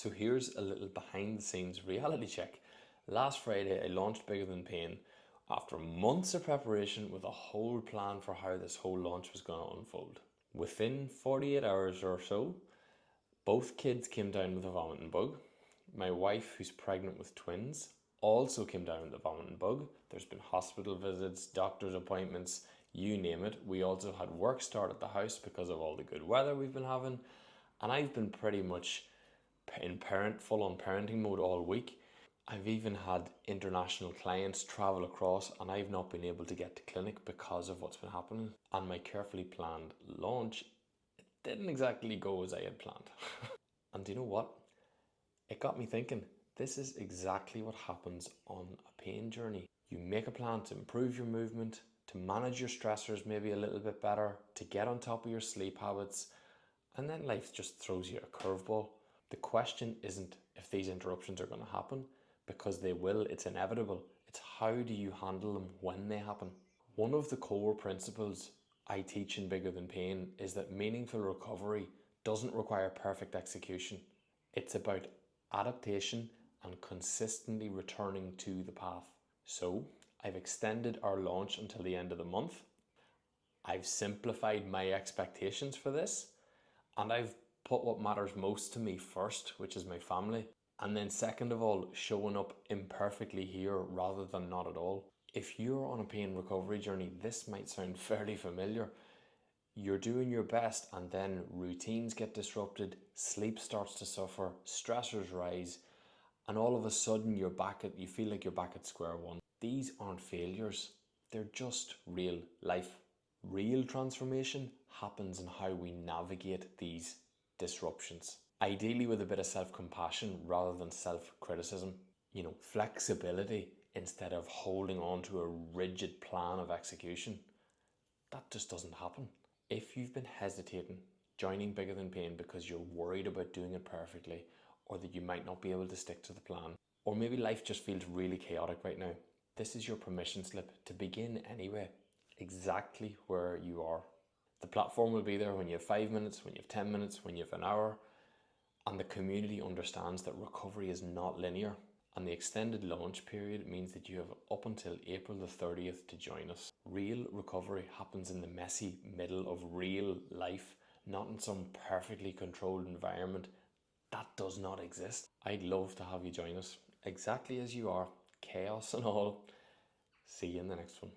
So here's a little behind the scenes reality check. Last Friday I launched Bigger Than Pain after months of preparation with a whole plan for how this whole launch was going to unfold. Within 48 hours or so, both kids came down with a vomiting bug. My wife, who's pregnant with twins, also came down with a vomiting bug. There's been hospital visits, doctor's appointments, you name it. We also had work start at the house because of all the good weather we've been having. And I've been pretty much in full-on parenting mode all week. I've even had international clients travel across and I've not been able to get to clinic because of what's been happening. And my carefully planned launch, it didn't exactly go as I had planned. And do you know what? It got me thinking, this is exactly what happens on a pain journey. You make a plan to improve your movement, to manage your stressors maybe a little bit better, to get on top of your sleep habits, and then life just throws you a curveball. The question isn't if these interruptions are going to happen, because they will, it's inevitable. It's how do you handle them when they happen. One of the core principles I teach in Bigger Than Pain is that meaningful recovery doesn't require perfect execution. It's about adaptation and consistently returning to the path. So I've extended our launch until the end of the month. I've simplified my expectations for this, and I've put what matters most to me first, which is my family. And then second of all, showing up imperfectly here rather than not at all. If you're on a pain recovery journey, this might sound fairly familiar. You're doing your best and then routines get disrupted, sleep starts to suffer, stressors rise, and all of a sudden you feel like you're back at square one. These aren't failures, they're just real life. Real transformation happens in how we navigate these disruptions. Ideally with a bit of self-compassion rather than self-criticism. Flexibility instead of holding on to a rigid plan of execution. That just doesn't happen. If you've been hesitating joining Bigger Than Pain because you're worried about doing it perfectly, or that you might not be able to stick to the plan, or maybe life just feels really chaotic right now, this is your permission slip to begin anyway, exactly where you are. The platform will be there when you have 5 minutes, when you have 10 minutes, when you have an hour, and the community understands that recovery is not linear. And the extended launch period means that you have up until April the 30th to join us. Real recovery happens in the messy middle of real life, not in some perfectly controlled environment. That does not exist. I'd love to have you join us, exactly as you are, chaos and all. See you in the next one.